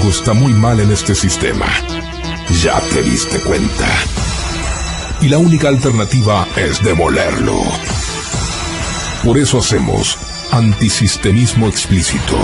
Algo está muy mal en este sistema. Ya te diste cuenta. Y la única alternativa es demolerlo. Por eso hacemos antisistemismo explícito.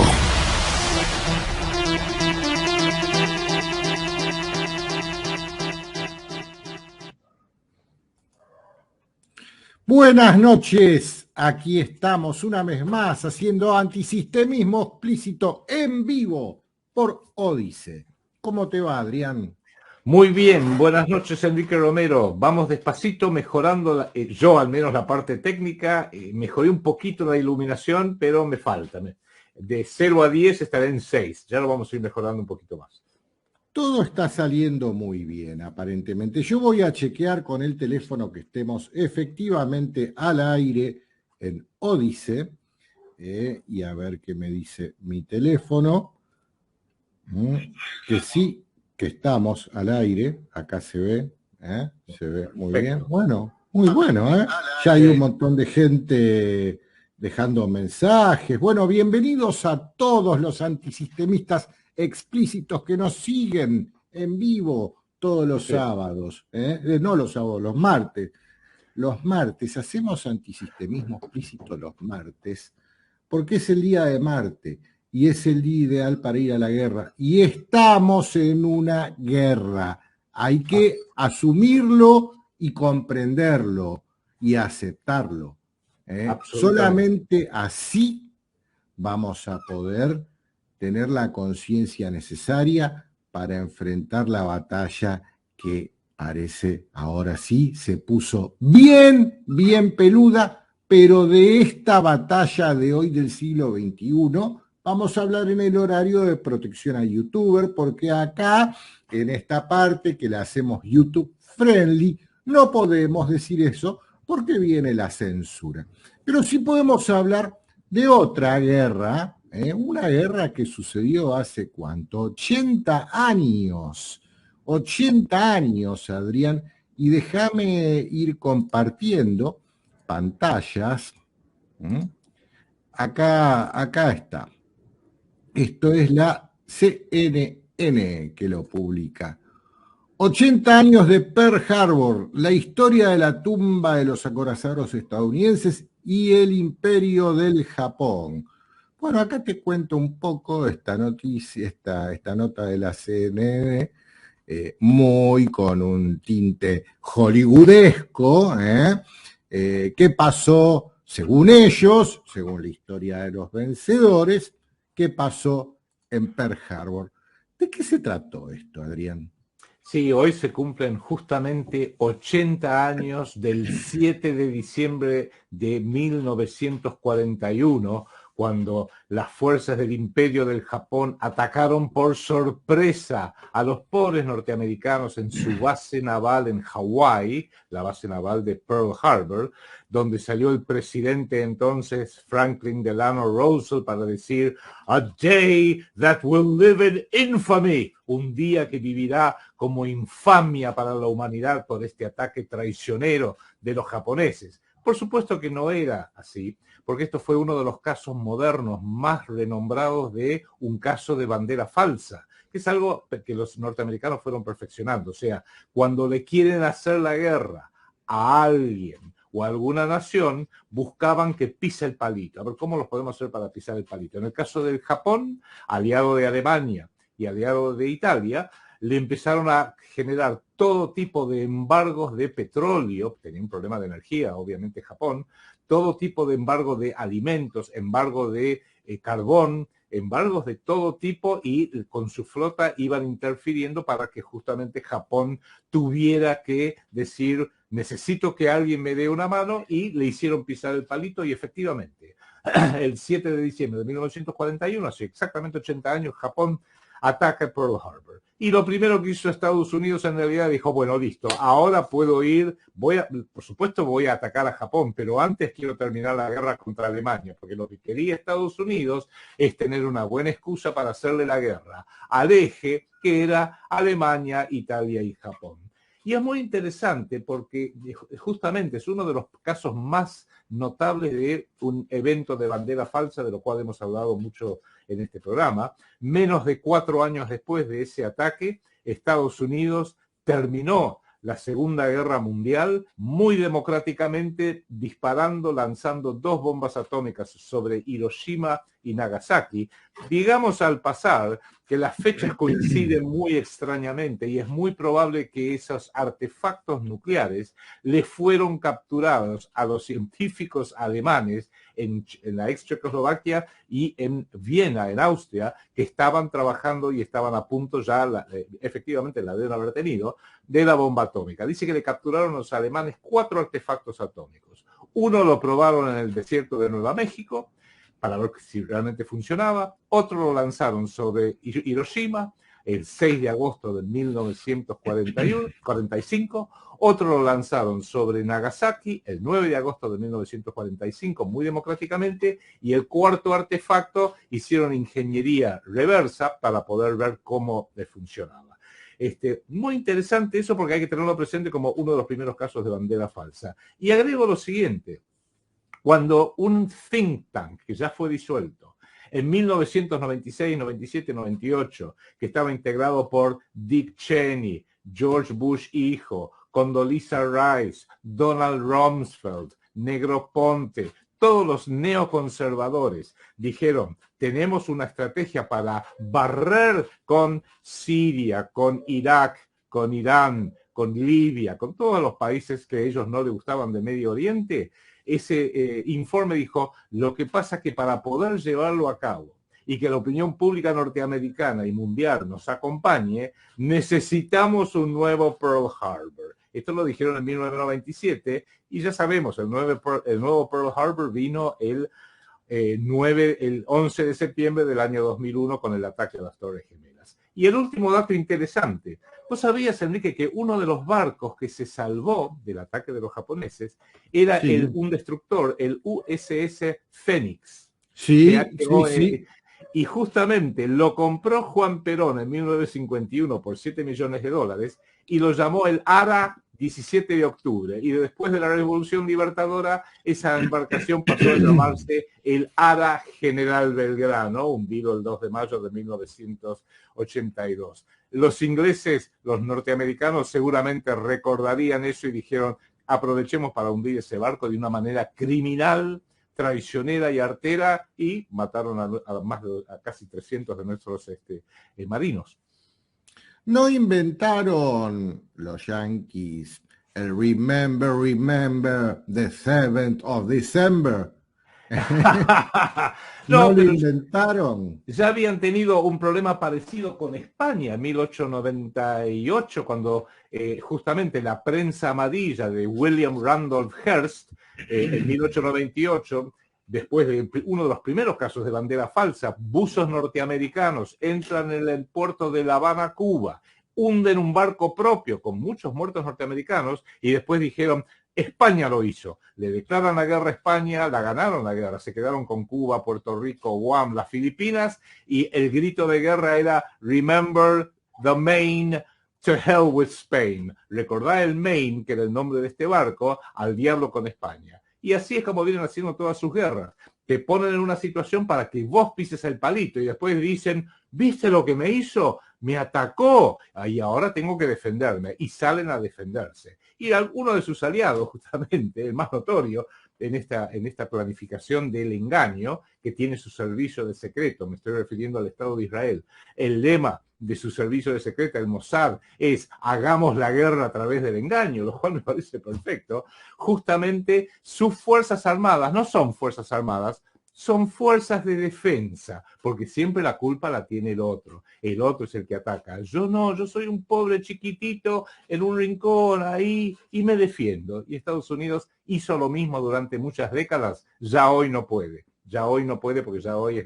Buenas noches, aquí estamos una vez más haciendo antisistemismo explícito en vivo por Odise. ¿Cómo te va, Adrián? Muy bien, buenas noches, Enrique Romero. Vamos despacito mejorando, yo al menos la parte técnica, mejoré un poquito la iluminación, pero me falta. De 0 a 10 estaré en 6, ya lo vamos a ir mejorando un poquito más. Todo está saliendo muy bien, aparentemente. Yo voy a chequear con el teléfono que estemos efectivamente al aire en Odise y a ver qué me dice mi teléfono. Que sí, que estamos al aire. Acá se ve muy bien. Bueno, muy bueno. Ya hay un montón de gente dejando mensajes. Bueno, bienvenidos a todos los antisistemistas explícitos que nos siguen en vivo todos los sábados, no los sábados, los martes. Los martes hacemos antisistemismo explícito los martes, porque es el día de Marte y es el día ideal para ir a la guerra. Y estamos en una guerra. Hay que asumirlo y comprenderlo y aceptarlo. Solamente así vamos a poder tener la conciencia necesaria para enfrentar la batalla que parece ahora sí se puso bien peluda, pero de esta batalla de hoy del siglo XXI vamos a hablar en el horario de protección a youtuber, porque acá, en esta parte que la hacemos YouTube friendly, no podemos decir eso porque viene la censura. Pero sí podemos hablar de otra guerra, una guerra que sucedió hace ¿cuánto? 80 años. 80 años, Adrián, y déjame ir compartiendo pantallas. Acá está. Esto es la CNN que lo publica. 80 años de Pearl Harbor, la historia de la tumba de los acorazados estadounidenses y el imperio del Japón. Bueno, acá te cuento un poco esta noticia, esta nota de la CNN, muy con un tinte hollywoodesco. ¿Qué pasó, según ellos, según la historia de los vencedores, qué pasó en Pearl Harbor? ¿De qué se trató esto, Adrián? Sí, hoy se cumplen justamente 80 años del 7 de diciembre de 1941, cuando las fuerzas del Imperio del Japón atacaron por sorpresa a los pobres norteamericanos en su base naval en Hawái, la base naval de Pearl Harbor, donde salió el presidente entonces Franklin Delano Roosevelt para decir "A day that will live in infamy", un día que vivirá como infamia para la humanidad por este ataque traicionero de los japoneses. Por supuesto que no era así, porque esto fue uno de los casos modernos más renombrados de un caso de bandera falsa, que es algo que los norteamericanos fueron perfeccionando. O sea, cuando le quieren hacer la guerra a alguien o a alguna nación, buscaban que pise el palito. A ver, ¿cómo los podemos hacer para pisar el palito? En el caso del Japón, aliado de Alemania y aliado de Italia, le empezaron a generar todo tipo de embargos de petróleo, tenía un problema de energía, obviamente Japón, todo tipo de embargo de alimentos, embargo de carbón, embargos de todo tipo, y con su flota iban interfiriendo para que justamente Japón tuviera que decir necesito que alguien me dé una mano, y le hicieron pisar el palito, y efectivamente el 7 de diciembre de 1941, hace exactamente 80 años, Japón ataca Pearl Harbor. Y lo primero que hizo Estados Unidos en realidad dijo, bueno, listo, ahora puedo ir, por supuesto voy a atacar a Japón, pero antes quiero terminar la guerra contra Alemania, porque lo que quería Estados Unidos es tener una buena excusa para hacerle la guerra al eje que era Alemania, Italia y Japón. Y es muy interesante porque justamente es uno de los casos más notables de un evento de bandera falsa, de lo cual hemos hablado mucho en este programa. Menos de 4 años después de ese ataque, Estados Unidos terminó la Segunda Guerra Mundial muy democráticamente, disparando, lanzando 2 bombas atómicas sobre Hiroshima y Nagasaki. Digamos al pasar que las fechas coinciden muy extrañamente y es muy probable que esos artefactos nucleares le fueron capturados a los científicos alemanes en la ex Checoslovaquia y en Viena, en Austria, que estaban trabajando y estaban a punto ya, efectivamente la deben haber tenido, de la bomba atómica. Dice que le capturaron los alemanes 4 artefactos atómicos. Uno lo probaron en el desierto de Nueva México para ver si realmente funcionaba. Otro lo lanzaron sobre Hiroshima el 6 de agosto de 1945. Otro lo lanzaron sobre Nagasaki el 9 de agosto de 1945, muy democráticamente. Y el cuarto artefacto hicieron ingeniería reversa para poder ver cómo funcionaba. Muy interesante eso porque hay que tenerlo presente como uno de los primeros casos de bandera falsa. Y agrego lo siguiente. Cuando un think tank, que ya fue disuelto, en 1996, 97, 98, que estaba integrado por Dick Cheney, George Bush hijo, Condoleezza Rice, Donald Rumsfeld, Negroponte, todos los neoconservadores dijeron, tenemos una estrategia para barrer con Siria, con Irak, con Irán, con Libia, con todos los países que a ellos no les gustaban de Medio Oriente. Ese informe dijo, lo que pasa es que para poder llevarlo a cabo y que la opinión pública norteamericana y mundial nos acompañe, necesitamos un nuevo Pearl Harbor. Esto lo dijeron en 1997 y ya sabemos, el nuevo Pearl Harbor vino el 11 de septiembre del año 2001 con el ataque a las Torres Gemelas. Y el último dato interesante, ¿vos sabías, Enrique, que uno de los barcos que se salvó del ataque de los japoneses era un destructor, el USS Phoenix? Sí, sí. Y justamente lo compró Juan Perón en 1951 por $7 millones y lo llamó el Ara 17 de octubre. Y después de la Revolución Libertadora, esa embarcación pasó a llamarse el Ara General Belgrano, hundido el 2 de mayo de 1982. Los ingleses, los norteamericanos seguramente recordarían eso y dijeron, aprovechemos para hundir ese barco de una manera criminal, traicionera y artera, y mataron a casi 300 de nuestros marinos. No inventaron los yanquis el remember the 7th of December. No lo inventaron. Ya habían tenido un problema parecido con España en 1898, cuando justamente la prensa amarilla de William Randolph Hearst, en 1898, después de uno de los primeros casos de bandera falsa, buzos norteamericanos entran en el puerto de La Habana, Cuba, hunden un barco propio con muchos muertos norteamericanos y después dijeron, España lo hizo. Le declaran la guerra a España, la ganaron la guerra, se quedaron con Cuba, Puerto Rico, Guam, las Filipinas, y el grito de guerra era Remember the Maine, to hell with Spain. Recordá el Maine, que era el nombre de este barco, al diablo con España. Y así es como vienen haciendo todas sus guerras. Te ponen en una situación para que vos pises el palito y después dicen, ¿viste lo que me hizo? Me atacó y ahora tengo que defenderme. Y salen a defenderse. Y alguno de sus aliados, justamente, el más notorio en esta planificación del engaño, que tiene su servicio de secreto, me estoy refiriendo al Estado de Israel. El lema de su servicio de secreto, el Mossad, es hagamos la guerra a través del engaño, lo cual me parece perfecto. Justamente sus fuerzas armadas no son fuerzas armadas, son fuerzas de defensa, porque siempre la culpa la tiene el otro es el que ataca. Yo no, yo soy un pobre chiquitito en un rincón ahí y me defiendo. Y Estados Unidos hizo lo mismo durante muchas décadas, ya hoy no puede. Ya hoy no puede porque ya hoy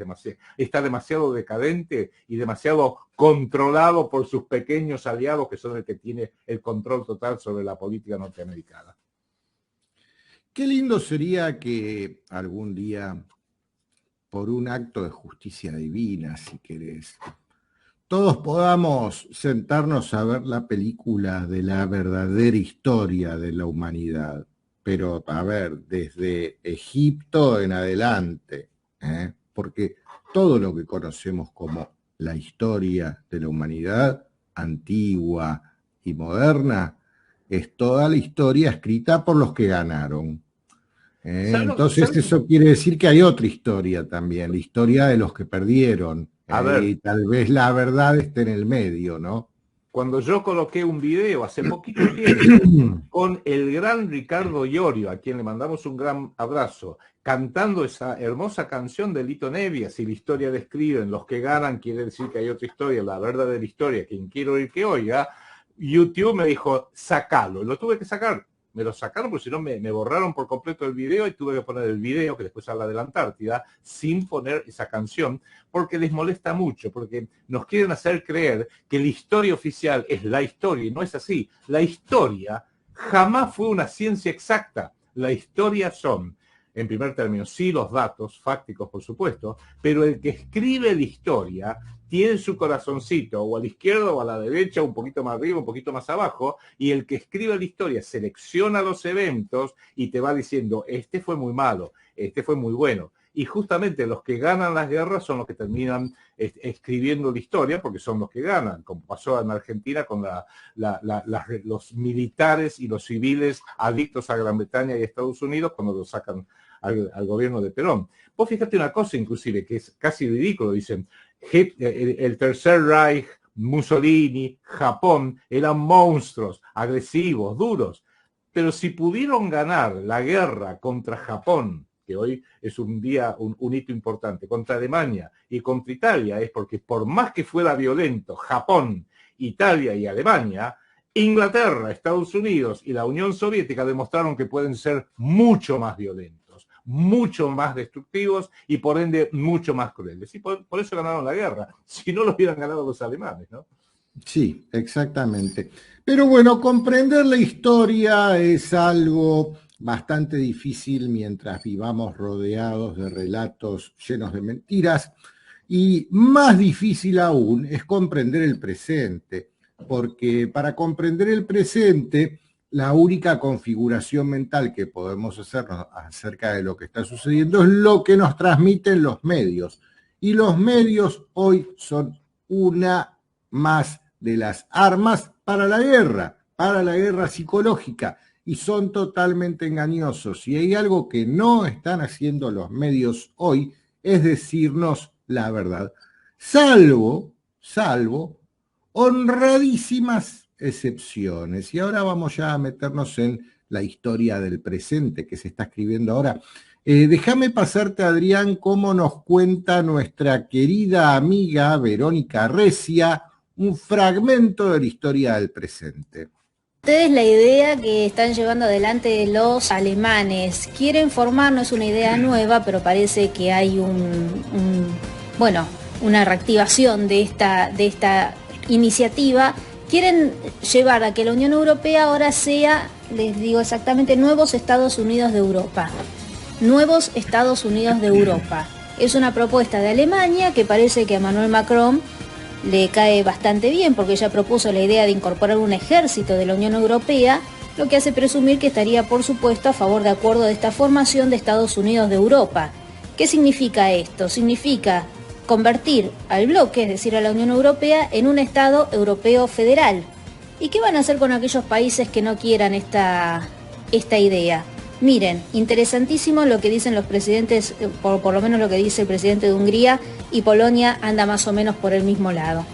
está demasiado decadente y demasiado controlado por sus pequeños aliados que son el que tiene el control total sobre la política norteamericana. Qué lindo sería que algún día, por un acto de justicia divina, si querés, todos podamos sentarnos a ver la película de la verdadera historia de la humanidad. Pero, a ver, desde Egipto en adelante, porque todo lo que conocemos como la historia de la humanidad, antigua y moderna, es toda la historia escrita por los que ganaron. Entonces eso quiere decir que hay otra historia también, la historia de los que perdieron. Y tal vez la verdad esté en el medio, ¿no? Cuando yo coloqué un video hace poquito tiempo con el gran Ricardo Iorio, a quien le mandamos un gran abrazo, cantando esa hermosa canción de Lito Nebbia, si la historia describen, los que ganan quiere decir que hay otra historia, la verdadera historia, quien quiere oír que oiga, YouTube me dijo, sacalo, lo tuve que sacar. Me lo sacaron porque si no me borraron por completo el video y tuve que poner el video que después habla de la Antártida sin poner esa canción porque les molesta mucho, porque nos quieren hacer creer que la historia oficial es la historia y no es así. La historia jamás fue una ciencia exacta. La historia son, en primer término, sí los datos fácticos, por supuesto, pero el que escribe la historia tiene su corazoncito o a la izquierda o a la derecha, un poquito más arriba, un poquito más abajo, y el que escribe la historia selecciona los eventos y te va diciendo, este fue muy malo, este fue muy bueno. Y justamente los que ganan las guerras son los que terminan escribiendo la historia, porque son los que ganan, como pasó en Argentina con los militares y los civiles adictos a Gran Bretaña y Estados Unidos cuando lo sacan al gobierno de Perón. Vos fíjate una cosa inclusive, que es casi ridículo, dicen, el Tercer Reich, Mussolini, Japón, eran monstruos, agresivos, duros, pero si pudieron ganar la guerra contra Japón, que hoy es un hito importante, contra Alemania y contra Italia, es porque por más que fuera violento Japón, Italia y Alemania, Inglaterra, Estados Unidos y la Unión Soviética demostraron que pueden ser mucho más violentos, mucho más destructivos y por ende mucho más crueles. Y por eso ganaron la guerra. Si no lo hubieran ganado los alemanes, ¿no? Sí, exactamente. Pero bueno, comprender la historia es algo bastante difícil mientras vivamos rodeados de relatos llenos de mentiras, y más difícil aún es comprender el presente, porque para comprender el presente, la única configuración mental que podemos hacernos acerca de lo que está sucediendo es lo que nos transmiten los medios. Y los medios hoy son una más de las armas para la guerra psicológica, y son totalmente engañosos. Y hay algo que no están haciendo los medios hoy, es decirnos la verdad, salvo honradísimas excepciones. Y ahora vamos ya a meternos en la historia del presente que se está escribiendo ahora. Déjame pasarte, Adrián, cómo nos cuenta nuestra querida amiga Verónica Recia un fragmento de la historia del presente. Ustedes la idea que están llevando adelante los alemanes, quieren formar, no es una idea nueva, pero parece que hay una reactivación de esta iniciativa. Quieren llevar a que la Unión Europea ahora sea, les digo exactamente, nuevos Estados Unidos de Europa. Nuevos Estados Unidos de Europa. Es una propuesta de Alemania que parece que a Emmanuel Macron le cae bastante bien, porque ella propuso la idea de incorporar un ejército de la Unión Europea, lo que hace presumir que estaría, por supuesto, a favor de acuerdo de esta formación de Estados Unidos de Europa. ¿Qué significa esto? Significa convertir al bloque, es decir, a la Unión Europea, en un Estado europeo federal. ¿Y qué van a hacer con aquellos países que no quieran esta idea? Miren, interesantísimo lo que dicen los presidentes, por lo menos lo que dice el presidente de Hungría, y Polonia anda más o menos por el mismo lado.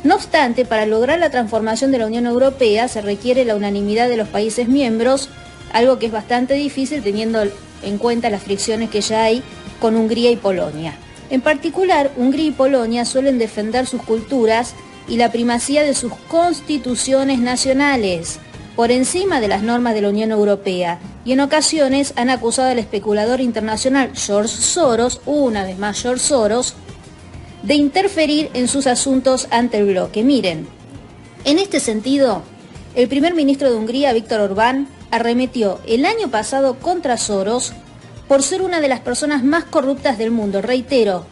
No obstante, para lograr la transformación de la Unión Europea se requiere la unanimidad de los países miembros, algo que es bastante difícil teniendo en cuenta las fricciones que ya hay con Hungría y Polonia. En particular, Hungría y Polonia suelen defender sus culturas y la primacía de sus constituciones nacionales por encima de las normas de la Unión Europea, y en ocasiones han acusado al especulador internacional George Soros, una vez más George Soros, de interferir en sus asuntos ante el bloque. Miren, en este sentido, el primer ministro de Hungría, Viktor Orbán, arremetió el año pasado contra Soros por ser una de las personas más corruptas del mundo. Reitero,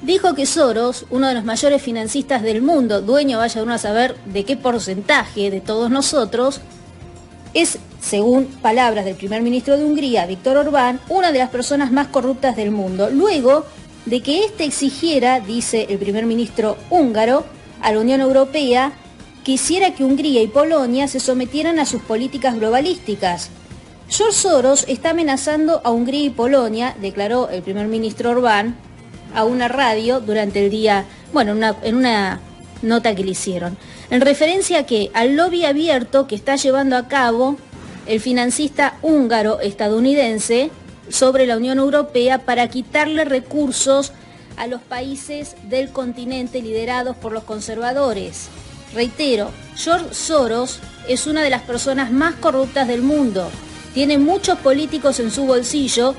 dijo que Soros, uno de los mayores financistas del mundo, dueño, vaya uno a saber de qué porcentaje de todos nosotros, es, según palabras del primer ministro de Hungría, Viktor Orbán, una de las personas más corruptas del mundo. Luego de que éste exigiera, dice el primer ministro húngaro, a la Unión Europea, quisiera que Hungría y Polonia se sometieran a sus políticas globalísticas. George Soros está amenazando a Hungría y Polonia, declaró el primer ministro Orbán a una radio durante el día, bueno, en una nota que le hicieron, en referencia a que al lobby abierto que está llevando a cabo el financista húngaro-estadounidense sobre la Unión Europea para quitarle recursos a los países del continente liderados por los conservadores. Reitero, George Soros es una de las personas más corruptas del mundo. Tiene muchos políticos en su bolsillo.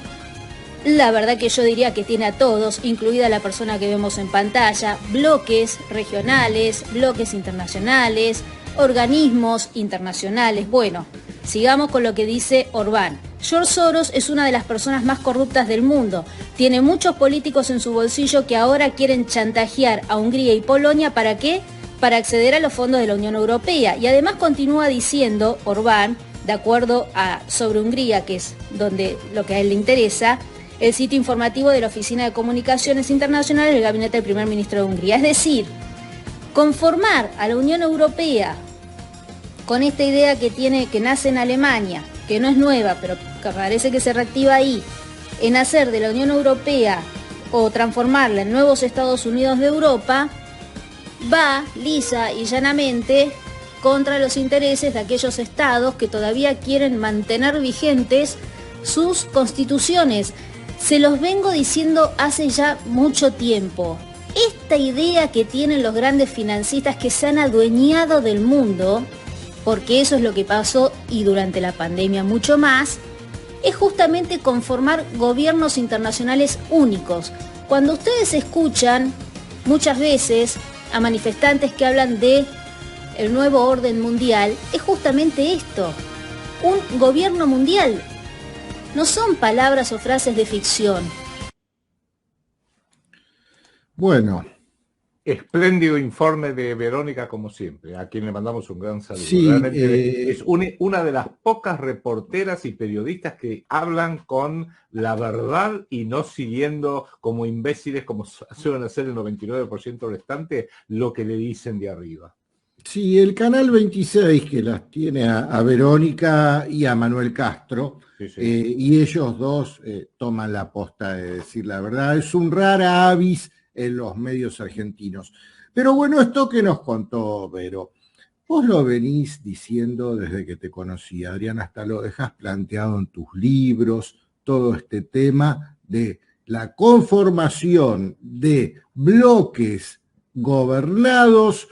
La verdad que yo diría que tiene a todos, incluida la persona que vemos en pantalla, bloques regionales, bloques internacionales, organismos internacionales. Bueno, sigamos con lo que dice Orbán. George Soros es una de las personas más corruptas del mundo. Tiene muchos políticos en su bolsillo que ahora quieren chantajear a Hungría y Polonia. ¿Para qué? Para acceder a los fondos de la Unión Europea. Y además continúa diciendo Orbán, de acuerdo a Sobre Hungría, que es donde lo que a él le interesa, el sitio informativo de la Oficina de Comunicaciones Internacionales del Gabinete del Primer Ministro de Hungría. Es decir, conformar a la Unión Europea con esta idea que nace en Alemania, que no es nueva, pero que parece que se reactiva ahí, en hacer de la Unión Europea o transformarla en nuevos Estados Unidos de Europa, va lisa y llanamente contra los intereses de aquellos estados que todavía quieren mantener vigentes sus constituciones. Se los vengo diciendo hace ya mucho tiempo. Esta idea que tienen los grandes financistas que se han adueñado del mundo, porque eso es lo que pasó y durante la pandemia mucho más, es justamente conformar gobiernos internacionales únicos. Cuando ustedes escuchan muchas veces a manifestantes que hablan de el nuevo orden mundial, es justamente esto, un gobierno mundial. No son palabras o frases de ficción. Bueno. Espléndido informe de Verónica, como siempre, a quien le mandamos un gran saludo. Sí, es una de las pocas reporteras y periodistas que hablan con la verdad y no siguiendo como imbéciles, como suelen hacer el 99% restante, lo que le dicen de arriba. Sí, el Canal 26, que las tiene a Verónica y a Manuel Castro, sí. Y ellos dos toman la posta de decir la verdad. Es un rara avis en los medios argentinos. Pero bueno, esto que nos contó Vero, vos lo venís diciendo desde que te conocí, Adrián, hasta lo dejás planteado en tus libros, todo este tema de la conformación de bloques gobernados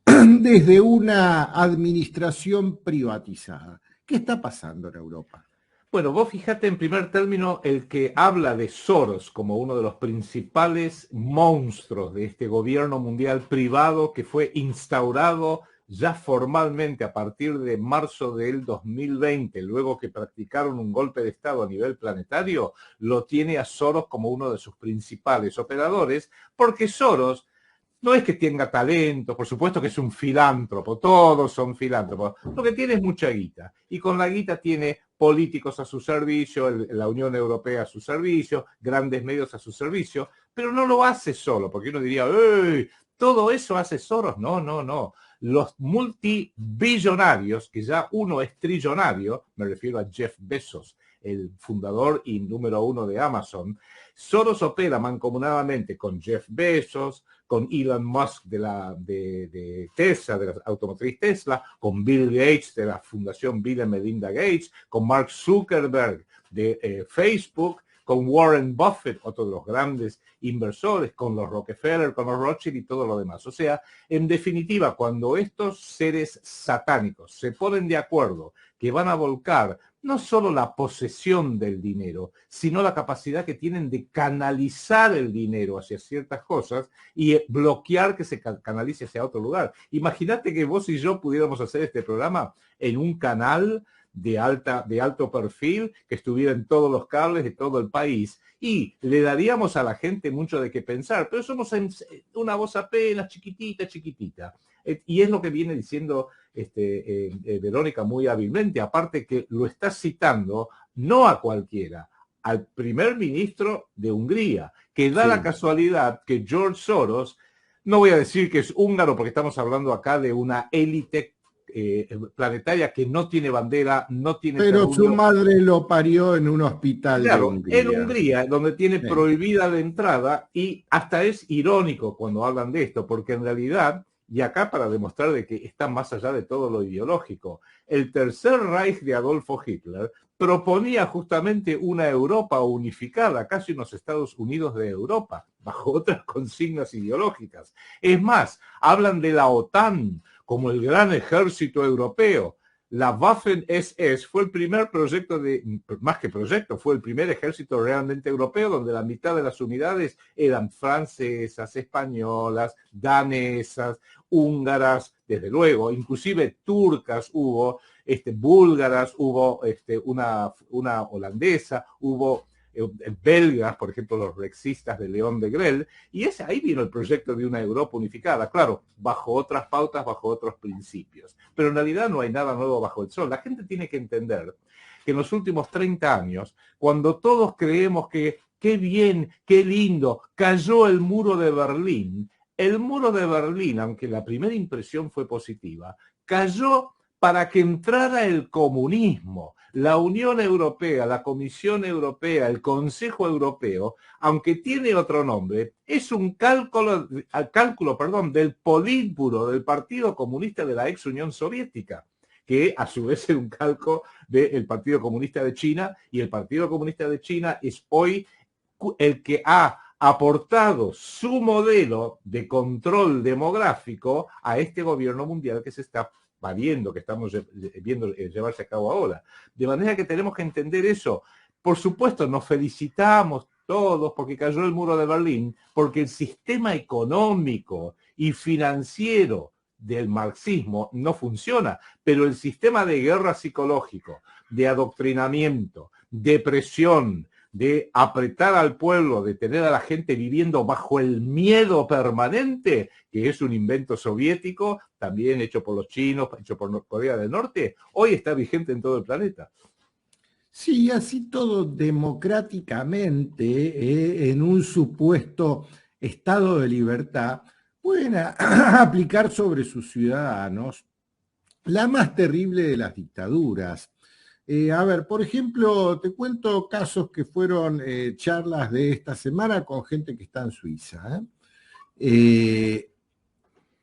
desde una administración privatizada. ¿Qué está pasando en Europa? Bueno, vos fíjate en primer término el que habla de Soros como uno de los principales monstruos de este gobierno mundial privado que fue instaurado ya formalmente a partir de marzo del 2020, luego que practicaron un golpe de Estado a nivel planetario, lo tiene a Soros como uno de sus principales operadores, porque Soros no es que tenga talento, por supuesto que es un filántropo, todos son filántropos, lo que tiene es mucha guita, y con la guita tiene políticos a su servicio, la Unión Europea a su servicio, grandes medios a su servicio, pero no lo hace solo, porque uno diría, ¡ey! ¿Todo eso hace Soros? No, no, no. Los multibillonarios, que ya uno es trillonario, me refiero a Jeff Bezos, el fundador y número 1 de Amazon, Soros opera mancomunadamente con Jeff Bezos, con Elon Musk de Tesla, de la automotriz Tesla, con Bill Gates de la Fundación Bill y Melinda Gates, con Mark Zuckerberg de Facebook, con Warren Buffett, otro de los grandes inversores, con los Rockefeller, con los Rothschild y todo lo demás. O sea, en definitiva, cuando estos seres satánicos se ponen de acuerdo que van a volcar no solo la posesión del dinero, sino la capacidad que tienen de canalizar el dinero hacia ciertas cosas y bloquear que se canalice hacia otro lugar. Imagínate que vos y yo pudiéramos hacer este programa en un canal de alto perfil que estuviera en todos los cables de todo el país y le daríamos a la gente mucho de qué pensar, pero somos una voz apenas chiquitita. Y es lo que viene diciendo Verónica muy hábilmente, aparte que lo está citando no a cualquiera, al primer ministro de Hungría, que da la casualidad que George Soros, no voy a decir que es húngaro porque estamos hablando acá de una élite planetaria que no tiene bandera, no tiene Pero terreno. su madre lo parió en un hospital de Hungría. En Hungría, donde tiene prohibida la entrada, y hasta es irónico cuando hablan de esto, porque en realidad, y acá para demostrar de que está más allá de todo lo ideológico, el Tercer Reich de Adolfo Hitler proponía justamente una Europa unificada, casi unos Estados Unidos de Europa, bajo otras consignas ideológicas. Es más, hablan de la OTAN como el gran ejército europeo. La Waffen-SS fue el primer proyecto más que proyecto, fue el primer ejército realmente europeo, donde la mitad de las unidades eran francesas, españolas, danesas, húngaras, desde luego, inclusive turcas hubo, búlgaras, hubo una holandesa, hubo belgas, por ejemplo, los rexistas de León de Grel, y ahí vino el proyecto de una Europa unificada, claro, bajo otras pautas, bajo otros principios. Pero en realidad no hay nada nuevo bajo el sol. La gente tiene que entender que en los últimos 30 años, cuando todos creemos que qué bien, qué lindo, cayó el muro de Berlín, el muro de Berlín, aunque la primera impresión fue positiva, cayó para que entrara el comunismo. La Unión Europea, la Comisión Europea, el Consejo Europeo, aunque tiene otro nombre, es un cálculo del Politburo, del Partido Comunista de la ex Unión Soviética, que a su vez es un calco del Partido Comunista de China, y el Partido Comunista de China es hoy el que ha aportado su modelo de control demográfico a este gobierno mundial que se está viendo, que estamos viendo llevarse a cabo ahora. De manera que tenemos que entender eso. Por supuesto, nos felicitamos todos porque cayó el muro de Berlín, porque el sistema económico y financiero del marxismo no funciona, pero el sistema de guerra psicológico, de adoctrinamiento, de presión, de apretar al pueblo, de tener a la gente viviendo bajo el miedo permanente, que es un invento soviético, también hecho por los chinos, hecho por Corea del Norte, hoy está vigente en todo el planeta. Sí, así todo democráticamente, en un supuesto estado de libertad, pueden aplicar sobre sus ciudadanos la más terrible de las dictaduras. A ver, por ejemplo, te cuento casos que fueron charlas de esta semana con gente que está en Suiza.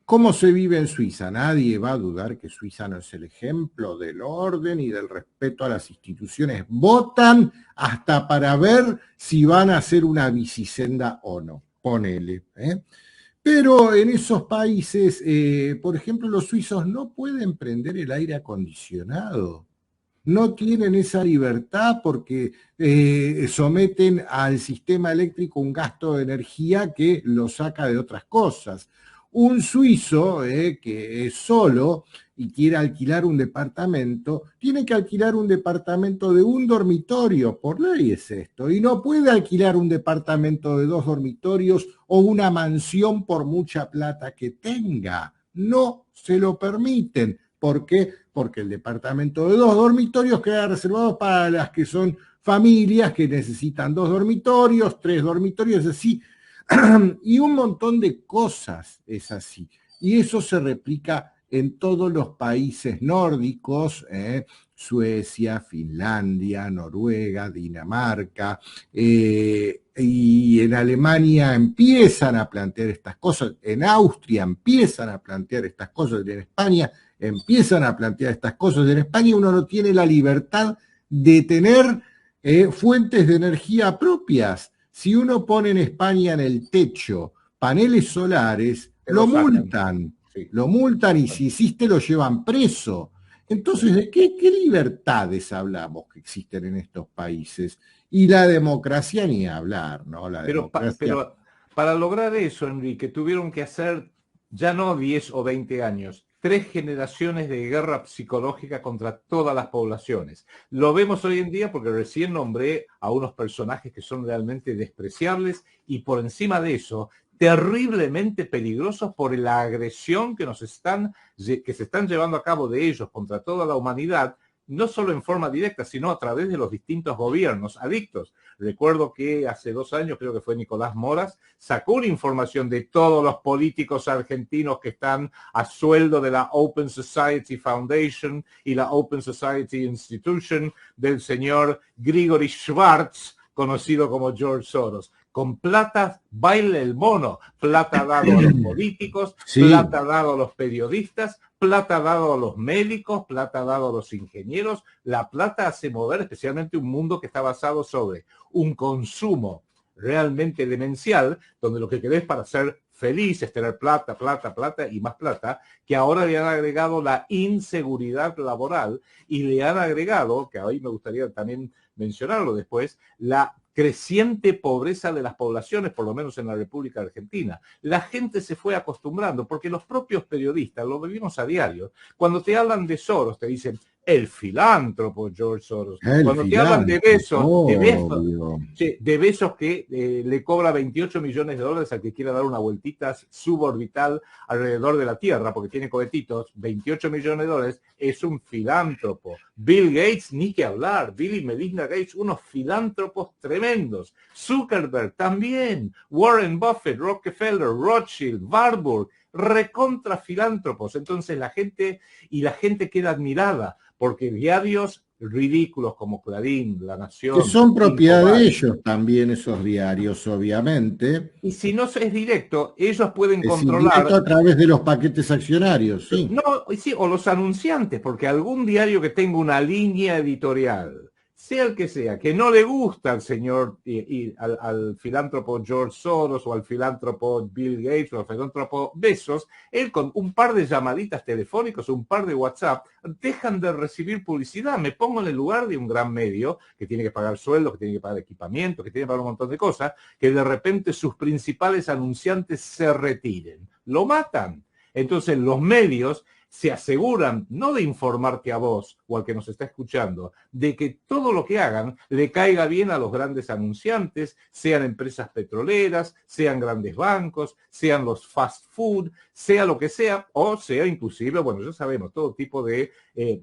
¿Cómo se vive en Suiza? Nadie va a dudar que Suiza no es el ejemplo del orden y del respeto a las instituciones. Votan hasta para ver si van a hacer una bicisenda o no. Ponele. Pero en esos países, por ejemplo, los suizos no pueden prender el aire acondicionado. No tienen esa libertad porque someten al sistema eléctrico un gasto de energía que lo saca de otras cosas. Un suizo que es solo y quiere alquilar un departamento, tiene que alquilar un departamento de un dormitorio, por ley es esto, y no puede alquilar un departamento de 2 dormitorios o una mansión por mucha plata que tenga. No se lo permiten. ¿Por qué? Porque el departamento de 2 dormitorios queda reservado para las que son familias que necesitan 2 dormitorios, 3 dormitorios, así. Y un montón de cosas es así. Y eso se replica en todos los países nórdicos, Suecia, Finlandia, Noruega, Dinamarca, y en Alemania empiezan a plantear estas cosas, en Austria empiezan a plantear estas cosas, en España empiezan a plantear estas cosas. En España uno no tiene la libertad de tener fuentes de energía propias. Si uno pone en España en el techo paneles solares, lo multan, sí. Lo multan y si hiciste lo llevan preso. Entonces, ¿de qué libertades hablamos que existen en estos países? Y la democracia ni hablar, ¿no? Pero para lograr eso, Enrique, tuvieron que hacer ya no 10 o 20 años, 3 generaciones de guerra psicológica contra todas las poblaciones. Lo vemos hoy en día porque recién nombré a unos personajes que son realmente despreciables y por encima de eso, terriblemente peligrosos por la agresión que se están llevando a cabo de ellos contra toda la humanidad, no solo en forma directa, sino a través de los distintos gobiernos adictos. Recuerdo que hace 2 años, creo que fue Nicolás Moras, sacó una información de todos los políticos argentinos que están a sueldo de la Open Society Foundation y la Open Society Institution del señor Grigory Schwartz, conocido como George Soros. Con plata baila el mono, plata dado a los políticos, Sí. plata dado a los periodistas, plata dado a los médicos, plata dado a los ingenieros. La plata hace mover especialmente un mundo que está basado sobre un consumo realmente demencial, donde lo que querés para ser feliz es tener plata, plata, plata y más plata, que ahora le han agregado la inseguridad laboral y le han agregado, que ahí me gustaría también mencionarlo después, la creciente pobreza de las poblaciones, por lo menos en la República Argentina. La gente se fue acostumbrando, porque los propios periodistas, lo vivimos a diario, cuando te hablan de Soros, te dicen, el filántropo George Soros. Cuando te hablan de Bezos, de Bezos que le cobra $28 millones al que quiera dar una vueltita suborbital alrededor de la Tierra, porque tiene cohetitos, $28 millones, es un filántropo. Bill Gates, ni que hablar, Bill y Melinda Gates, unos filántropos tremendos. Zuckerberg también, Warren Buffett, Rockefeller, Rothschild, Warburg, recontra filántropos. Entonces la gente queda admirada, porque diarios ridículos como Clarín, La Nación... Que son propiedad de ellos también esos diarios, obviamente. Y si no es directo, ellos pueden es controlar... indirecto a través de los paquetes accionarios, sí. No, sí, o los anunciantes, porque algún diario que tenga una línea editorial, sea el que sea, que no le gusta al señor, al filántropo George Soros, o al filántropo Bill Gates, o al filántropo Bezos, él con un par de llamaditas telefónicas o un par de WhatsApp, dejan de recibir publicidad. Me pongo en el lugar de un gran medio, que tiene que pagar sueldos, que tiene que pagar equipamiento, que tiene que pagar un montón de cosas, que de repente sus principales anunciantes se retiren. Lo matan. Entonces los medios se aseguran no de informarte a vos o al que nos está escuchando, de que todo lo que hagan le caiga bien a los grandes anunciantes, sean empresas petroleras, sean grandes bancos, sean los fast food, sea lo que sea, o sea inclusive, bueno, ya sabemos, todo tipo de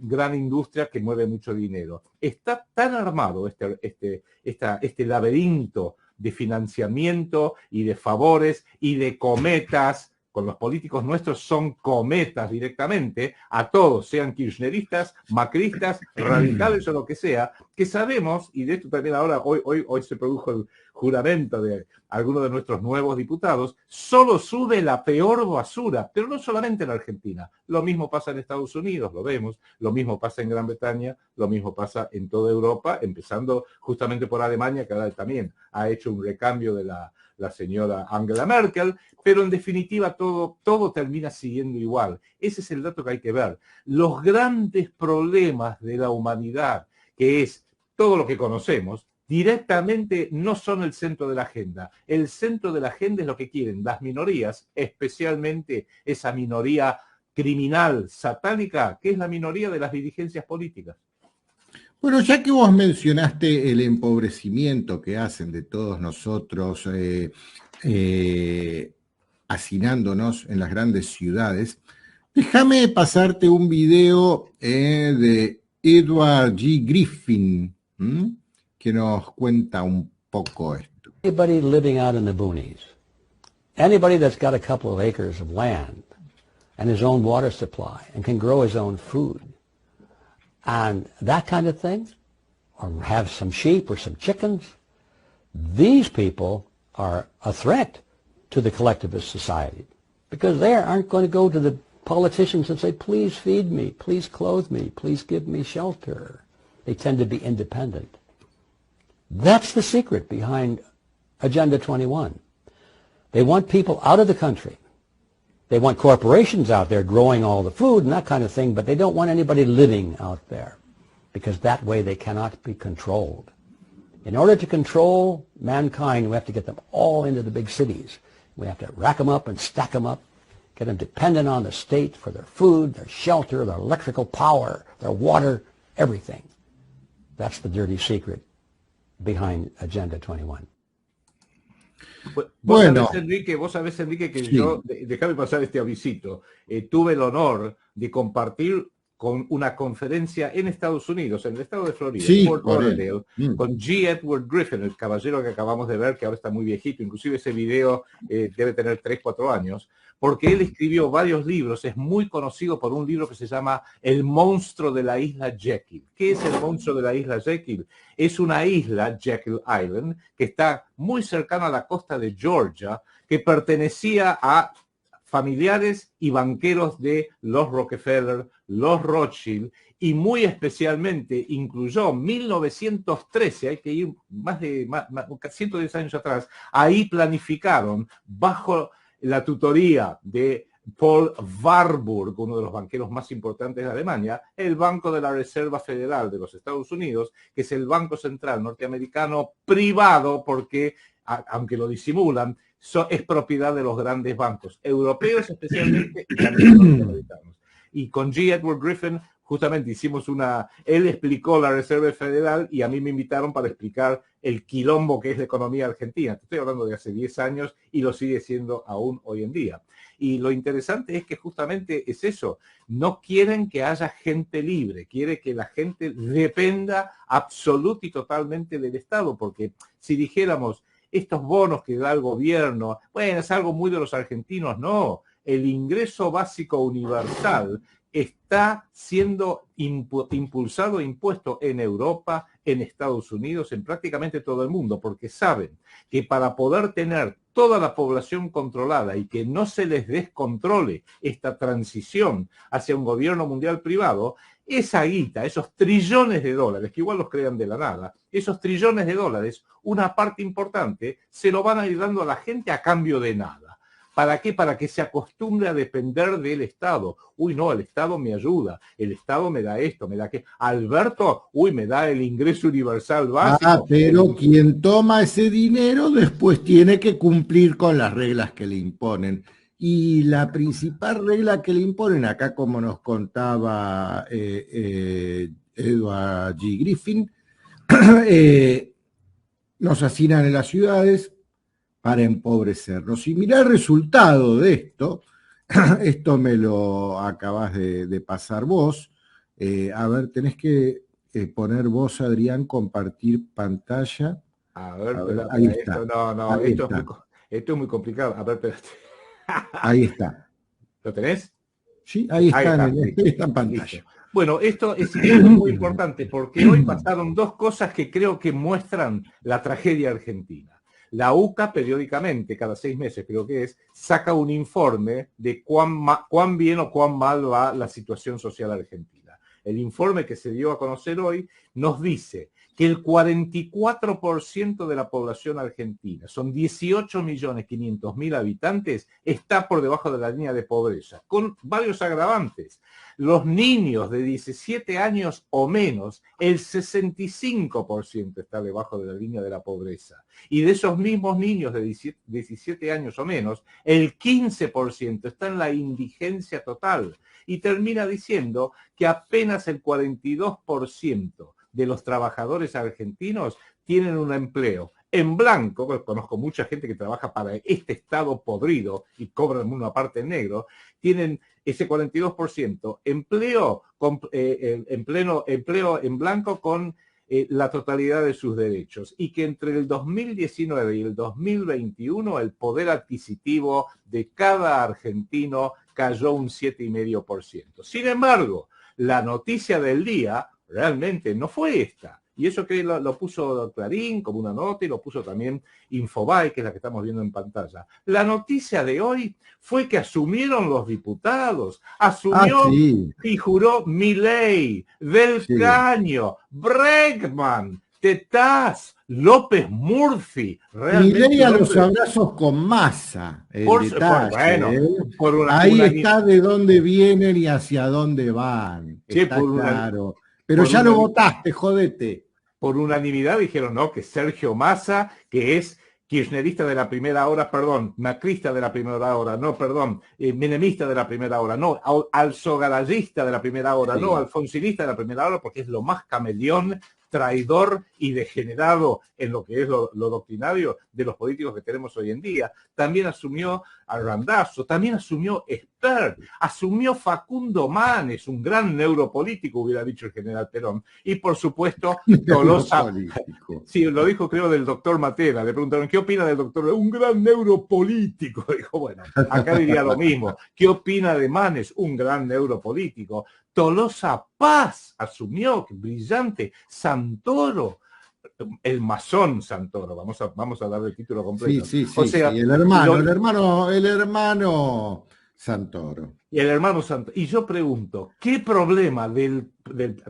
gran industria que mueve mucho dinero. Está tan armado este laberinto de financiamiento y de favores y de cometas. Con los políticos nuestros son cometas directamente, a todos, sean kirchneristas, macristas, radicales o lo que sea, que sabemos, y de esto también ahora, hoy se produjo el juramento de algunos de nuestros nuevos diputados, solo sube la peor basura, pero no solamente en Argentina, lo mismo pasa en Estados Unidos, lo vemos, lo mismo pasa en Gran Bretaña, lo mismo pasa en toda Europa, empezando justamente por Alemania, que ahora también ha hecho un recambio de la señora Angela Merkel, pero en definitiva todo termina siguiendo igual. Ese es el dato que hay que ver. Los grandes problemas de la humanidad, que es todo lo que conocemos, directamente no son el centro de la agenda. El centro de la agenda es lo que quieren las minorías, especialmente esa minoría criminal, satánica, que es la minoría de las dirigencias políticas. Bueno, ya que vos mencionaste el empobrecimiento que hacen de todos nosotros, hacinándonos en las grandes ciudades, déjame pasarte un video de Edward G. Griffin, que nos cuenta un poco esto. Anybody living out in the boonies, anybody that's got a couple of acres of land and his own water supply and can grow his own food, and that kind of thing, or have some sheep or some chickens, these people are a threat to the collectivist society, because they aren't going to go to the politicians and say, please feed me, please clothe me, please give me shelter. They tend to be independent. That's the secret behind Agenda 21. They want people out of the country. They want corporations out there growing all the food and that kind of thing, but they don't want anybody living out there, because that way they cannot be controlled. In order to control mankind, we have to get them all into the big cities. We have to rack them up and stack them up, get them dependent on the state for their food, their shelter, their electrical power, their water, everything. That's the dirty secret behind Agenda 21. Vos sabés, Enrique, que sí. Yo, déjame pasar este avisito, tuve el honor de compartir con una conferencia en Estados Unidos, en el estado de Florida, Sí, Fort Lauderdale, con G. Edward Griffin, el caballero que acabamos de ver, que ahora está muy viejito, inclusive ese video debe tener 3, 4 años, porque él escribió varios libros, es muy conocido por un libro que se llama El monstruo de la isla Jekyll. ¿Qué es el monstruo de la isla Jekyll? Es una isla, Jekyll Island, que está muy cercana a la costa de Georgia, que pertenecía a familiares y banqueros de los Rockefeller, los Rothschild, y muy especialmente incluyó 1913, hay que ir más 110 años atrás, ahí planificaron, bajo la tutoría de Paul Warburg, uno de los banqueros más importantes de Alemania, el Banco de la Reserva Federal de los Estados Unidos, que es el banco central norteamericano privado, porque, aunque lo disimulan, es propiedad de los grandes bancos europeos especialmente y también norteamericanos. Y con G. Edward Griffin justamente hicimos él explicó la Reserva Federal y a mí me invitaron para explicar el quilombo que es la economía argentina. Estoy hablando de hace 10 años y lo sigue siendo aún hoy en día. Y lo interesante es que justamente es eso, no quieren que haya gente libre, quiere que la gente dependa absoluta y totalmente del Estado, porque si dijéramos, estos bonos que da el gobierno, bueno, es algo muy de los argentinos, no. El ingreso básico universal está siendo impulsado e impuesto en Europa, en Estados Unidos, en prácticamente todo el mundo, porque saben que para poder tener toda la población controlada y que no se les descontrole esta transición hacia un gobierno mundial privado, esa guita, esos trillones de dólares, que igual los crean de la nada, esos trillones de dólares, una parte importante, se lo van a ir dando a la gente a cambio de nada. ¿Para qué? Para que se acostumbre a depender del Estado. Uy, no, el Estado me ayuda, el Estado me da esto, me da que Alberto, uy, me da el ingreso universal básico. Pero quien toma ese dinero después tiene que cumplir con las reglas que le imponen. Y la principal regla que le imponen, acá como nos contaba Edward G. Griffin, nos hacinan en las ciudades para empobrecernos. Y mirá el resultado de esto, esto me lo acabas de pasar vos. A ver, tenés que poner vos, Adrián, compartir pantalla. A ver, ahí está. Esto es muy complicado. A ver, espérate. Ahí está. ¿Lo tenés? Sí, ahí está en pantalla. Listo. Bueno, esto es muy importante porque hoy pasaron dos cosas que creo que muestran la tragedia argentina. La UCA periódicamente, cada 6 meses creo que es, saca un informe de cuán bien o cuán mal va la situación social argentina. El informe que se dio a conocer hoy nos dice que el 44% de la población argentina, son 18.500.000 habitantes, está por debajo de la línea de pobreza, con varios agravantes. Los niños de 17 años o menos, el 65% está debajo de la línea de la pobreza. Y de esos mismos niños de 17 años o menos, el 15% está en la indigencia total. Y termina diciendo que apenas el 42% de los trabajadores argentinos tienen un empleo en blanco. Conozco mucha gente que trabaja para este Estado podrido y cobran una parte en negro, tienen ese 42% empleo en blanco con la totalidad de sus derechos, y que entre el 2019 y el 2021 el poder adquisitivo de cada argentino cayó un 7,5%. Sin embargo, la noticia del día realmente no fue esta. Y eso que lo puso Clarín como una nota y lo puso también Infobae, que es la que estamos viendo en pantalla. La noticia de hoy fue que asumieron los diputados, asumió y juró Milei, Del Caño, Bregman, Tetaz, López Murphy. Milei a los abrazos con Massa. Ahí está de dónde vienen y hacia dónde van. Sí, está claro. Pero ya lo votaste, jodete. Por unanimidad dijeron, no, que Sergio Massa, que es kirchnerista de la primera hora, perdón, macrista de la primera hora, no, perdón, menemista de la primera hora, no, alzogarayista de la primera hora, no, alfonsinista de la primera hora, porque es lo más cameleón, traidor y degenerado en lo que es lo doctrinario de los políticos que tenemos hoy en día. También asumió a Randazzo, también asumió asumió Facundo Manes, un gran neuropolítico, hubiera dicho el general Perón, y por supuesto Tolosa, sí, lo dijo creo del doctor Matera, le preguntaron, ¿qué opina del doctor? Un gran neuropolítico, dijo, bueno, acá diría lo mismo, ¿qué opina de Manes? Un gran neuropolítico. Tolosa Paz asumió, brillante, Santoro, el masón Santoro, vamos a darle el título completo. Sí, o sea, sí, el hermano Santoro. Y el hermano Santoro. Y yo pregunto, ¿qué problema del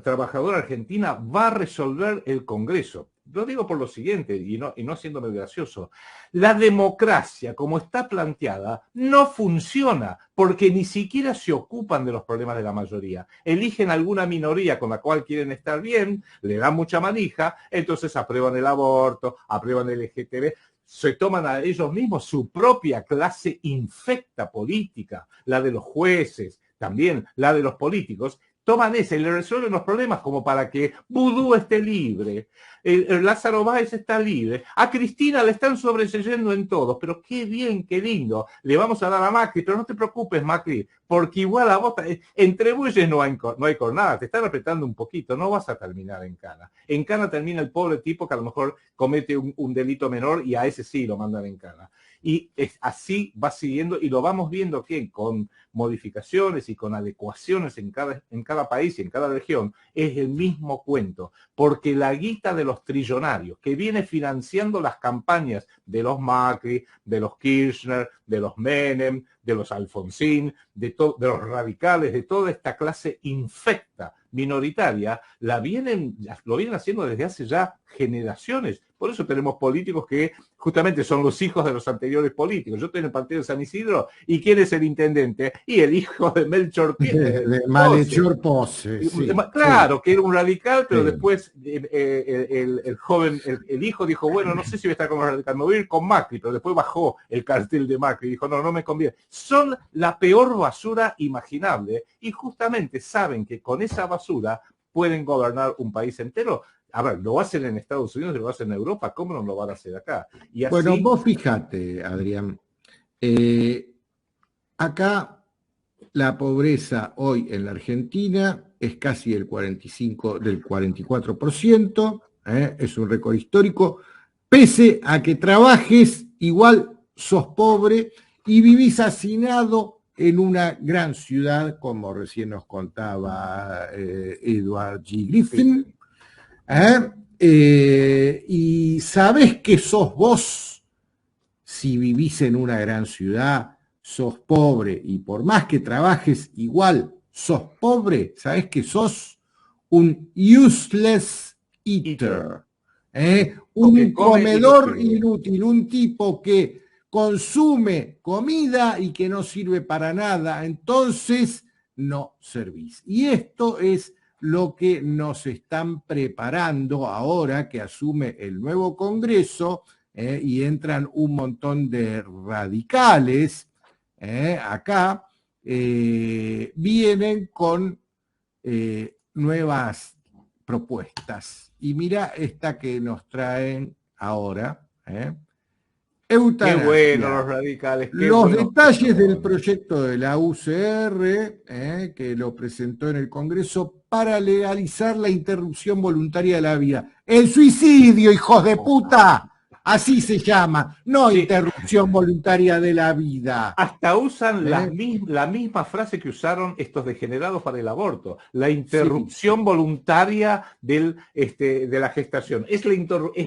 trabajador argentina va a resolver el Congreso? Lo digo por lo siguiente, y no haciéndome gracioso. La democracia, como está planteada, no funciona, porque ni siquiera se ocupan de los problemas de la mayoría. Eligen alguna minoría con la cual quieren estar bien, le dan mucha manija, entonces aprueban el aborto, aprueban el LGTB, se toman a ellos mismos su propia clase infecta política, la de los jueces, también la de los políticos, toman ese y le resuelven los problemas como para que Vudú esté libre, el Lázaro Báez está libre, a Cristina le están sobreseyendo en todo, pero qué bien, qué lindo, le vamos a dar a Macri, pero no te preocupes, Macri, porque igual a vos, entre bueyes no hay cornada, te están apretando un poquito, no vas a terminar en cana. En cana termina el pobre tipo que a lo mejor comete un delito menor y a ese sí lo mandan en cana. Y así va siguiendo y lo vamos viendo que con modificaciones y con adecuaciones en cada país y en cada región es el mismo cuento, porque la guita de los trillonarios que viene financiando las campañas de los Macri, de los Kirchner, de los Menem, de los Alfonsín, de los radicales, de toda esta clase infecta minoritaria, lo vienen haciendo desde hace ya generaciones. Por eso tenemos políticos que justamente son los hijos de los anteriores políticos. Yo estoy en el partido de San Isidro, ¿y quién es el intendente? Y el hijo de Melchor de Malhechor Pose. Sí, claro, sí. que era un radical, pero Sí. después el joven, el hijo dijo, bueno, no sé si voy a estar con los radicales, me voy a ir con Macri, pero después bajó el cartel de Macri y dijo, no me conviene. Son la peor basura imaginable y justamente saben que con esa basura pueden gobernar un país entero. A ver, lo hacen en Estados Unidos, lo hacen en Europa, ¿cómo no lo van a hacer acá? Y así... Bueno, vos fíjate, Adrián, acá la pobreza hoy en la Argentina es casi del 44%, es un récord histórico, pese a que trabajes, igual sos pobre y vivís hacinado en una gran ciudad, como recién nos contaba Edward G. Griffin, y sabés que sos vos, si vivís en una gran ciudad, sos pobre, y por más que trabajes igual, sos pobre, sabés que sos un useless eater, un comedor inútil, un tipo que consume comida y que no sirve para nada, entonces no servís. Y esto es lo que nos están preparando ahora que asume el nuevo Congreso y entran un montón de radicales acá, vienen con nuevas propuestas. Y mira esta que nos traen ahora. Eutanasia. Qué bueno los radicales. Los detalles del proyecto de la UCR, que lo presentó en el Congreso para legalizar la interrupción voluntaria de la vida. El suicidio, hijos de puta. Así se llama, no sí. Interrupción voluntaria de la vida. Hasta usan la misma frase que usaron estos degenerados para el aborto, la interrupción voluntaria de la gestación. Es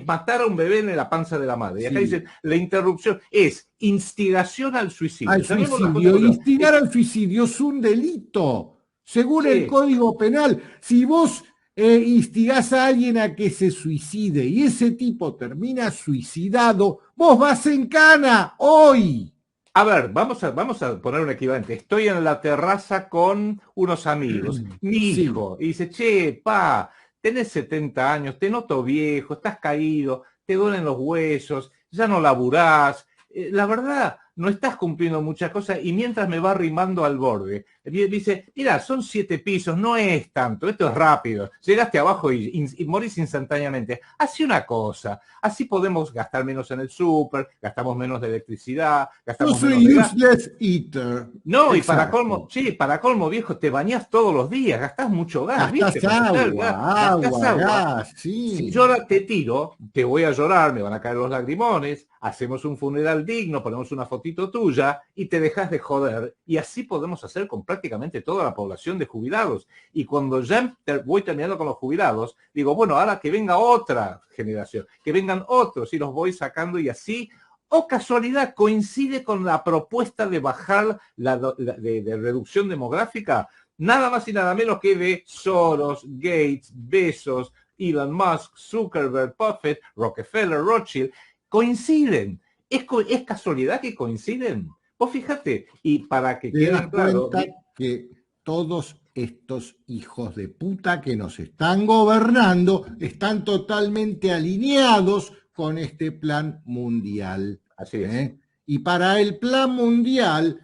matar a un bebé en la panza de la madre. Y acá dicen, la interrupción es instigación al suicidio. Al suicidio. Instigar al suicidio es un delito, según el Código Penal. Si vos instigás a alguien a que se suicide y ese tipo termina suicidado, vos vas en cana hoy. A ver, vamos a poner un equivalente. Estoy en la terraza con unos amigos, mi hijo, y dice, che, pa, tenés 70 años, te noto viejo, estás caído, te duelen los huesos, ya no laburás, la verdad, no estás cumpliendo muchas cosas, y mientras me va arrimando al borde, dice, mira, son 7 pisos, no es tanto, esto es rápido, llegaste abajo y morís instantáneamente. Así una cosa, así podemos gastar menos en el súper, gastamos menos de electricidad, Yo gastamos menos soy de gas. useless eater. No, y Exacto. para colmo, viejo, te bañás todos los días, gastás mucho gas, Gastás ¿viste? Gastás agua. gas, Si sí. yo ahora te tiro, te voy a llorar, me van a caer los lagrimones, hacemos un funeral digno, ponemos una fotito tuya y te dejas de joder. Y así podemos hacer con prácticamente toda la población de jubilados. Y cuando ya voy terminando con los jubilados, digo, bueno, ahora que venga otra generación, que vengan otros y los voy sacando y así. O casualidad, coincide con la propuesta de bajar de reducción demográfica, nada más y nada menos que de Soros, Gates, Bezos, Elon Musk, Zuckerberg, Buffett, Rockefeller, Rothschild, coinciden. ¿Es casualidad que coinciden? Vos fíjate, y para que Te das quede claro... cuenta que todos estos hijos de puta que nos están gobernando están totalmente alineados con este plan mundial. Así es. Y para el plan mundial,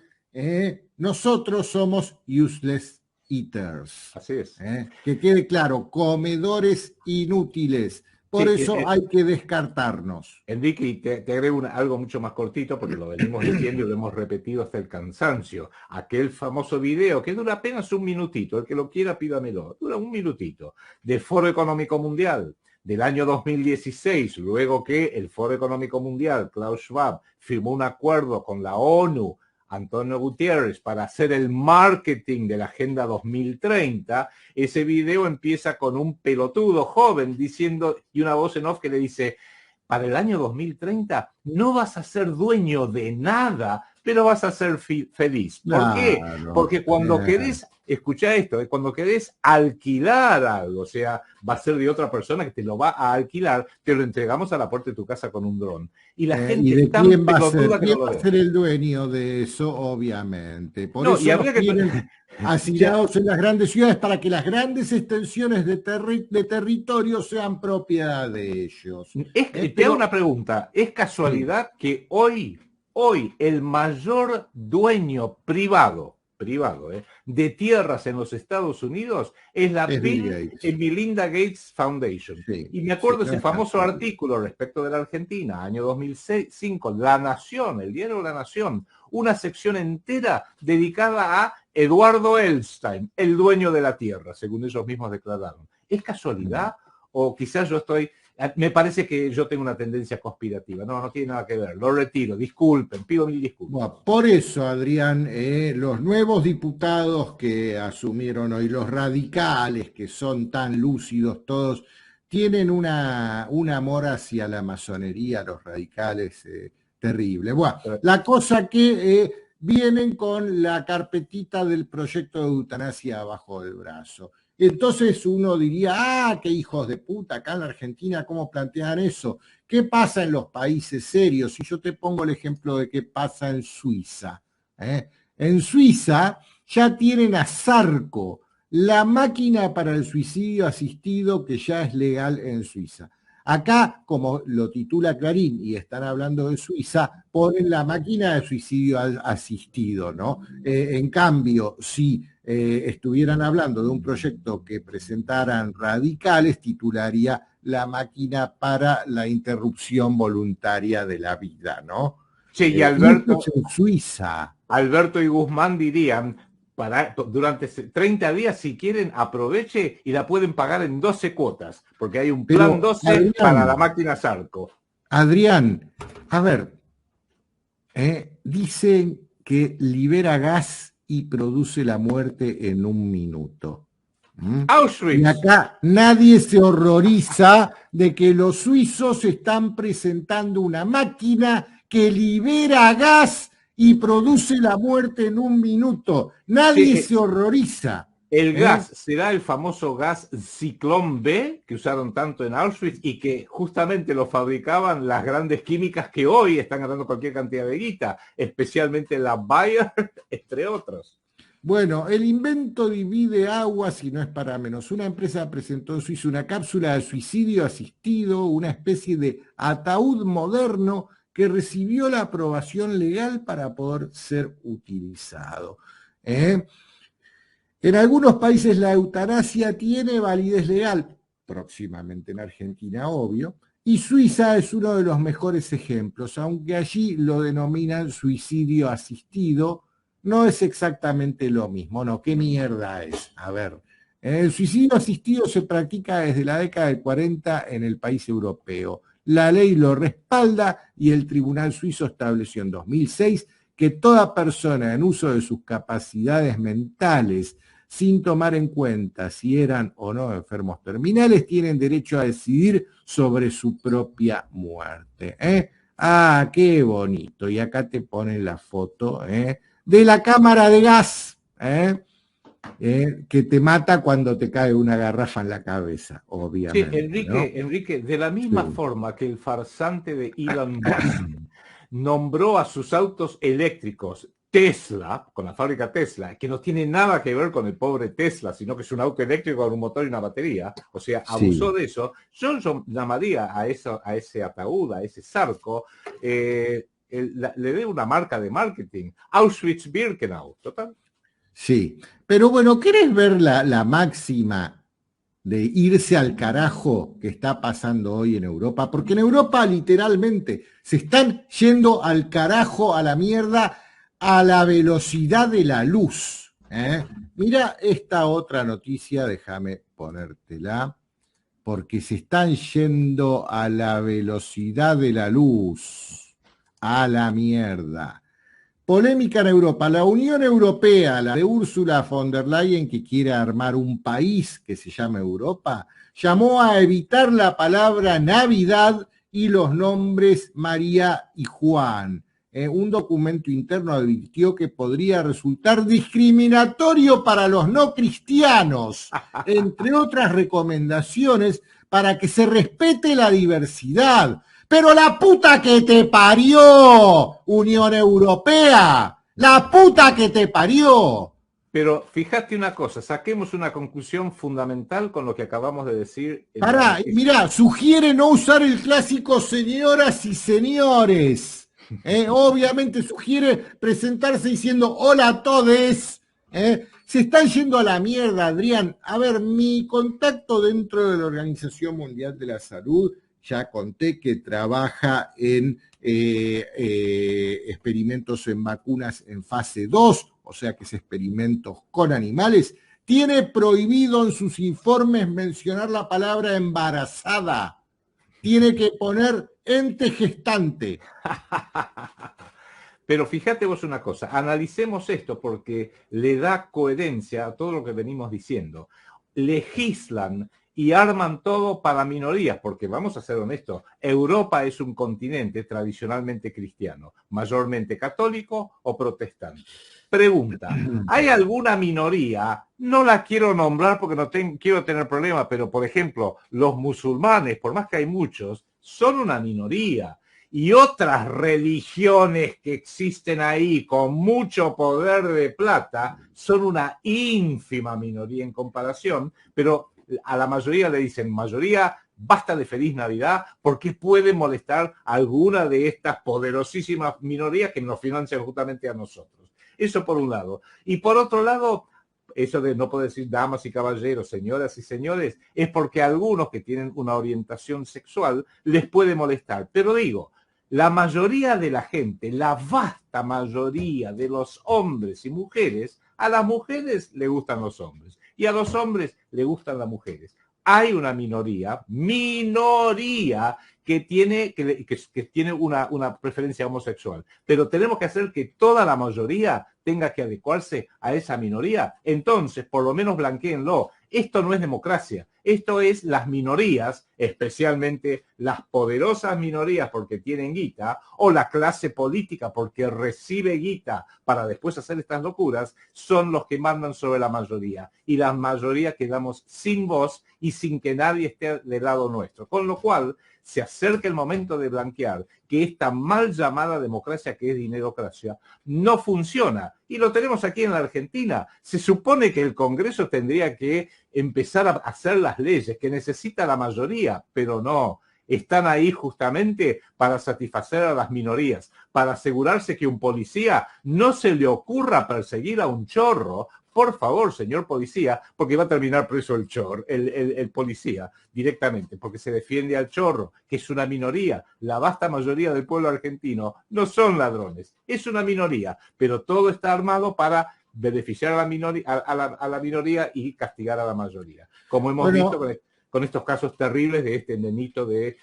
nosotros somos useless eaters. Así es. Que quede claro, comedores inútiles. Por Sí, eso hay que descartarnos. Enrique, te agrego algo mucho más cortito, porque lo venimos diciendo y lo hemos repetido hasta el cansancio. Aquel famoso video que dura apenas un minutito, el que lo quiera pídamelo, dura un minutito, del Foro Económico Mundial del año 2016, luego que el Foro Económico Mundial, Klaus Schwab, firmó un acuerdo con la ONU, Antonio Gutiérrez, para hacer el marketing de la Agenda 2030, ese video empieza con un pelotudo joven diciendo, y una voz en off que le dice, para el año 2030 no vas a ser dueño de nada, pero vas a ser feliz. ¿Por qué? Porque cuando querés, escucha esto, cuando querés alquilar algo, o sea, va a ser de otra persona que te lo va a alquilar, te lo entregamos a la puerta de tu casa con un dron. Y la gente ¿Y de es tan quién va a pelotuda ser? que ¿Quién no lo va a ve. ser el dueño de eso? Obviamente. Por No, eso y habría que... tienen asignados en las grandes ciudades para que las grandes extensiones de territorio sean propiedad de ellos. Te hago una pregunta. ¿Es casualidad que hoy el mayor dueño privado de tierras en los Estados Unidos es la Bill y Melinda Gates Foundation? Sí, y me acuerdo ese famoso artículo respecto de la Argentina, año 2005, La Nación, el diario La Nación, una sección entera dedicada a Eduardo Elstein, el dueño de la tierra, según ellos mismos declararon. ¿Es casualidad? O quizás yo estoy... Me parece que yo tengo una tendencia conspirativa. No tiene nada que ver. Lo retiro. Disculpen. Pido mil disculpas. Bueno, por eso, Adrián, los nuevos diputados que asumieron hoy, los radicales, que son tan lúcidos todos, tienen un amor hacia la masonería, los radicales, terrible. Bueno, la cosa que vienen con la carpetita del proyecto de eutanasia abajo del brazo. Entonces uno diría, qué hijos de puta, acá en la Argentina, ¿cómo plantean eso? ¿Qué pasa en los países serios? Si yo te pongo el ejemplo de qué pasa en Suiza. En Suiza ya tienen a Sarco, la máquina para el suicidio asistido que ya es legal en Suiza. Acá, como lo titula Clarín y están hablando de Suiza, ponen la máquina de suicidio asistido, ¿no? En cambio, si estuvieran hablando de un proyecto que presentaran radicales, titularía la máquina para la interrupción voluntaria de la vida, ¿no? Sí, y Alberto, en Suiza. Alberto y Guzmán dirían, durante 30 días, si quieren, aproveche y la pueden pagar en 12 cuotas, porque hay un plan 12 Adrián, para la máquina Sarco. Adrián, a ver, dicen que libera gas y produce la muerte en un minuto. Auschwitz. Y acá nadie se horroriza de que los suizos están presentando una máquina que libera gas y produce la muerte en un minuto. Nadie se horroriza. El gas será el famoso gas Ciclón B, que usaron tanto en Auschwitz y que justamente lo fabricaban las grandes químicas que hoy están ganando cualquier cantidad de guita, especialmente la Bayer, entre otros. Bueno, el invento divide aguas y no es para menos. Una empresa presentó en Suiza una cápsula de suicidio asistido, una especie de ataúd moderno que recibió la aprobación legal para poder ser utilizado. En algunos países la eutanasia tiene validez legal, próximamente en Argentina, obvio, y Suiza es uno de los mejores ejemplos, aunque allí lo denominan suicidio asistido, no es exactamente lo mismo, ¿no? ¿Qué mierda es? A ver, el suicidio asistido se practica desde la década del 40 en el país europeo. La ley lo respalda y el Tribunal Suizo estableció en 2006 que toda persona en uso de sus capacidades mentales, sin tomar en cuenta si eran o no enfermos terminales, tienen derecho a decidir sobre su propia muerte. Ah, qué bonito. Y acá te ponen la foto de la cámara de gas, que te mata cuando te cae una garrafa en la cabeza, obviamente. Sí, ¿no? Enrique, de la misma forma que el farsante de Elon Musk nombró a sus autos eléctricos Tesla, con la fábrica Tesla, que no tiene nada que ver con el pobre Tesla, sino que es un auto eléctrico con un motor y una batería, o sea, abusó de eso. Yo llamaría a ese ataúd, a ese zarco, le dé una marca de marketing, Auschwitz-Birkenau, total. Sí, pero bueno, ¿querés ver la máxima de irse al carajo que está pasando hoy en Europa? Porque en Europa literalmente se están yendo al carajo, a la mierda, a la velocidad de la luz. Mira esta otra noticia, déjame ponértela, porque se están yendo a la velocidad de la luz, a la mierda. Polémica en Europa. La Unión Europea, la de Ursula von der Leyen, que quiere armar un país que se llama Europa, llamó a evitar la palabra Navidad y los nombres María y Juan. Un documento interno advirtió que podría resultar discriminatorio para los no cristianos, entre otras recomendaciones para que se respete la diversidad. Pero la puta que te parió, Unión Europea, la puta que te parió. Pero fíjate una cosa, saquemos una conclusión fundamental con lo que acabamos de decir. Pará, mirá, sugiere no usar el clásico señoras y señores. Obviamente sugiere presentarse diciendo hola a todes. Se están yendo a la mierda, Adrián. A ver, mi contacto dentro de la Organización Mundial de la Salud, ya conté que trabaja en experimentos en vacunas en fase 2, o sea que es experimentos con animales, tiene prohibido en sus informes mencionar la palabra embarazada. Tiene que poner ente gestante. Pero fíjate vos una cosa, analicemos esto porque le da coherencia a todo lo que venimos diciendo. Legislan y arman todo para minorías, porque vamos a ser honestos, Europa es un continente tradicionalmente cristiano, mayormente católico o protestante. Pregunta, ¿hay alguna minoría? No la quiero nombrar porque no quiero tener problemas, pero por ejemplo, los musulmanes, por más que hay muchos, son una minoría. Y otras religiones que existen ahí con mucho poder de plata son una ínfima minoría en comparación, pero a la mayoría le dicen, mayoría, basta de feliz Navidad, porque puede molestar a alguna de estas poderosísimas minorías que nos financian justamente a nosotros. Eso por un lado. Y por otro lado, eso de no poder decir damas y caballeros, señoras y señores, es porque a algunos que tienen una orientación sexual les puede molestar. Pero digo, la mayoría de la gente, la vasta mayoría de los hombres y mujeres, a las mujeres le gustan los hombres y a los hombres le gustan las mujeres. Hay una minoría que tiene una preferencia homosexual, pero tenemos que hacer que toda la mayoría tenga que adecuarse a esa minoría. Entonces, por lo menos blanquéenlo. Esto no es democracia, esto es las minorías, especialmente las poderosas minorías porque tienen guita, o la clase política porque recibe guita para después hacer estas locuras, son los que mandan sobre la mayoría. Y la mayoría quedamos sin voz y sin que nadie esté del lado nuestro. Con lo cual, se acerca el momento de blanquear que esta mal llamada democracia, que es dinerocracia, no funciona. Y lo tenemos aquí en la Argentina. Se supone que el Congreso tendría que empezar a hacer las leyes que necesita la mayoría, pero no. están ahí justamente para satisfacer a las minorías, para asegurarse que un policía no se le ocurra perseguir a un chorro. Por favor, señor policía, porque va a terminar preso el policía directamente, porque se defiende al chorro, que es una minoría. La vasta mayoría del pueblo argentino no son ladrones, es una minoría, pero todo está armado para beneficiar a la minoría y castigar a la mayoría. Como hemos visto con estos casos terribles de este nenito de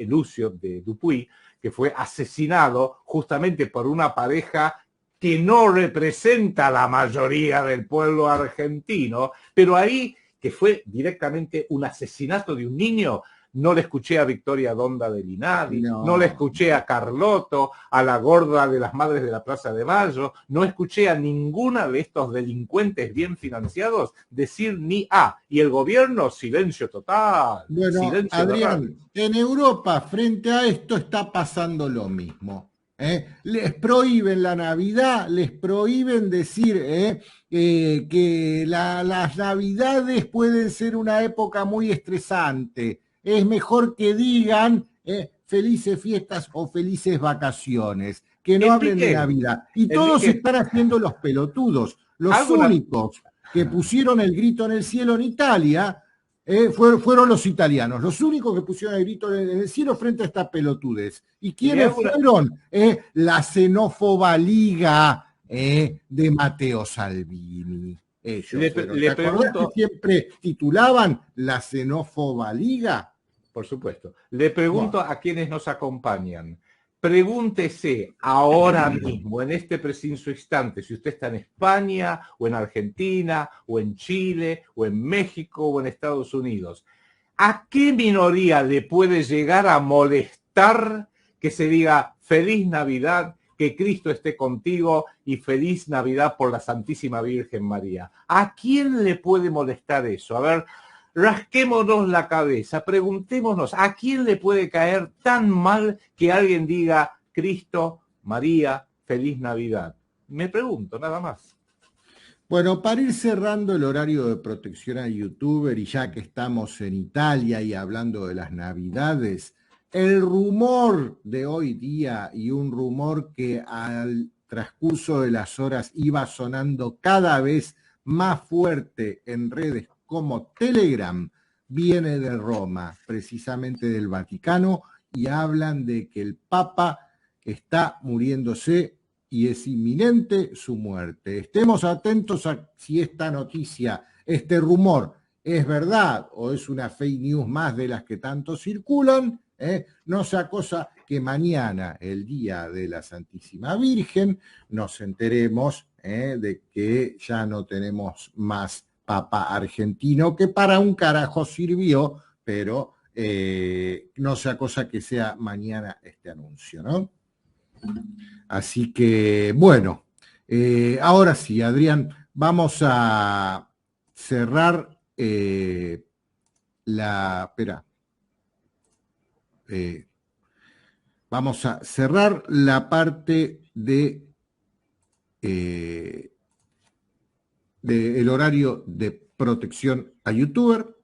Lucio de Dupuy, que fue asesinado justamente por una pareja que no representa a la mayoría del pueblo argentino, pero ahí, que fue directamente un asesinato de un niño, no le escuché a Victoria Donda de Linadi, no le escuché a Carlotto, a la gorda de las Madres de la Plaza de Mayo, no escuché a ninguna de estos delincuentes bien financiados decir ni A. Y el gobierno, silencio total. Bueno, silencio Adrián, total. en Europa, frente a esto, está pasando lo mismo. Les prohíben la Navidad, les prohíben decir que las Navidades pueden ser una época muy estresante. Es mejor que digan felices fiestas o felices vacaciones, que no hablen de Navidad. Y todos están haciendo los pelotudos. Los únicos que pusieron el grito en el cielo en Italia fueron los italianos, los únicos que pusieron el grito en el cielo frente a esta pelotudez. ¿Y quiénes fueron? La xenófoba liga de Matteo Salvini. Ellos le pregunto, que siempre titulaban la xenófoba liga. Por supuesto. Le pregunto a quienes nos acompañan. Pregúntese ahora mismo, en este preciso instante, si usted está en España, o en Argentina, o en Chile, o en México, o en Estados Unidos. ¿A qué minoría le puede llegar a molestar que se diga feliz Navidad, que Cristo esté contigo y feliz Navidad por la Santísima Virgen María? ¿A quién le puede molestar eso? A ver, rasquémonos la cabeza, preguntémonos, ¿a quién le puede caer tan mal que alguien diga Cristo, María, feliz Navidad? Me pregunto, nada más. Bueno, para ir cerrando el horario de protección a youtuber, y ya que estamos en Italia y hablando de las Navidades, el rumor de hoy día, y un rumor que al transcurso de las horas iba sonando cada vez más fuerte en redes como Telegram, viene de Roma, precisamente del Vaticano, y hablan de que el Papa está muriéndose y es inminente su muerte. Estemos atentos a si esta noticia, este rumor, es verdad o es una fake news más de las que tanto circulan. No sea cosa que mañana, el día de la Santísima Virgen, nos enteremos de que ya no tenemos más Papa argentino, que para un carajo sirvió, pero no sea cosa que sea mañana este anuncio, ¿no? Así que, bueno, ahora sí, Adrián, vamos a cerrar vamos a cerrar la parte de el horario de protección a youtuber.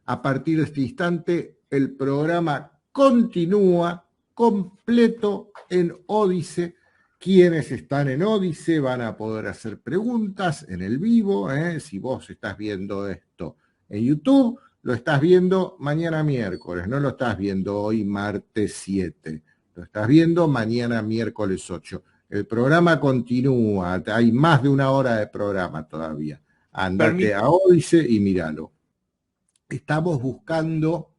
A partir de este instante, el programa continúa completo en Odysee. Quienes están en Odysee van a poder hacer preguntas en el vivo. Si vos estás viendo esto en YouTube, lo estás viendo mañana miércoles, no lo estás viendo hoy martes 7, lo estás viendo mañana miércoles 8. El programa continúa, hay más de una hora de programa todavía. Andate a Odysee y míralo. Estamos buscando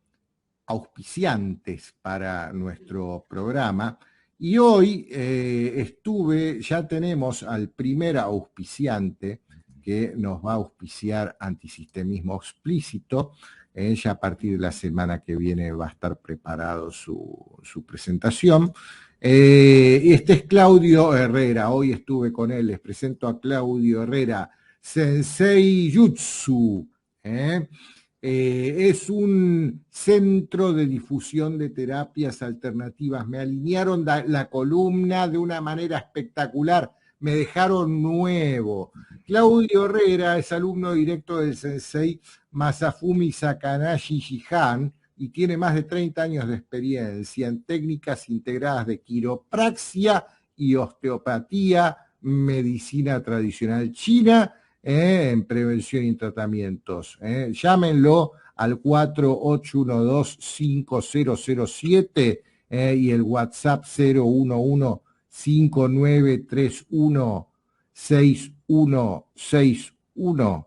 auspiciantes para nuestro programa y hoy ya tenemos al primer auspiciante que nos va a auspiciar Antisistemismo Explícito. Ya a partir de la semana que viene va a estar preparado su presentación. Este es Claudio Herrera, hoy estuve con él, les presento a Claudio Herrera, Sensei Jutsu. Es un centro de difusión de terapias alternativas. Me alinearon la columna de una manera espectacular, me dejaron nuevo. Claudio Herrera es alumno directo del Sensei Masafumi Sakanashi Shihan y tiene más de 30 años de experiencia en técnicas integradas de quiropraxia y osteopatía, medicina tradicional china, en prevención y tratamientos. Llámenlo al 4812-5007 y el WhatsApp 011-5931-6161.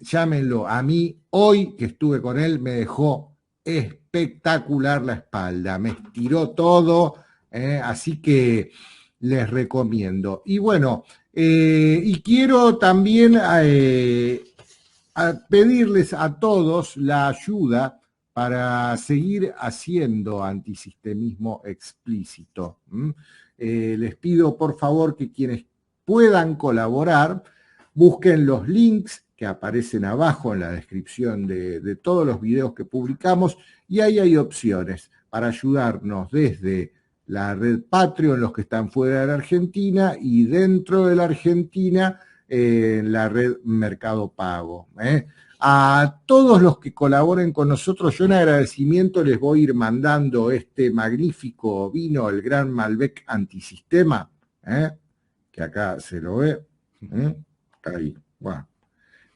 Llámenlo. A mí, hoy que estuve con él, me dejó espectacular la espalda, me estiró todo, así que les recomiendo. Y bueno, y quiero también pedirles a todos la ayuda para seguir haciendo antisistemismo explícito. Les pido por favor que quienes puedan colaborar busquen los links que aparecen abajo en la descripción de todos los videos que publicamos, y ahí hay opciones para ayudarnos desde la red Patreon, los que están fuera de la Argentina, y dentro de la Argentina, la red Mercado Pago. A todos los que colaboren con nosotros, yo en agradecimiento les voy a ir mandando este magnífico vino, el Gran Malbec Antisistema, que acá se lo ve. Ahí, bueno.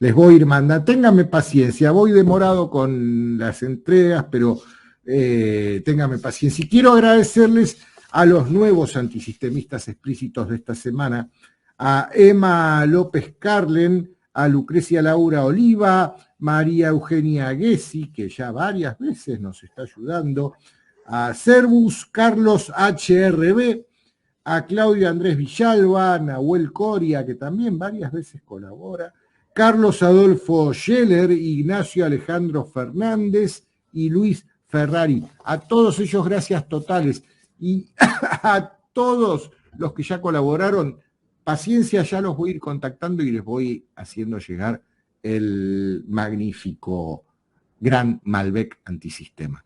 Les voy a ir mandando, ténganme paciencia, voy demorado con las entregas, pero ténganme paciencia. Y quiero agradecerles a los nuevos antisistemistas explícitos de esta semana, a Emma López Carlen, a Lucrecia Laura Oliva, María Eugenia Gessi, que ya varias veces nos está ayudando, a Servus Carlos HRB, a Claudio Andrés Villalba, Nahuel Coria, que también varias veces colabora, Carlos Adolfo Scheller, Ignacio Alejandro Fernández y Luis Ferrari. A todos ellos gracias totales. Y a todos los que ya colaboraron, paciencia, ya los voy a ir contactando y les voy haciendo llegar el magnífico Gran Malbec Antisistema.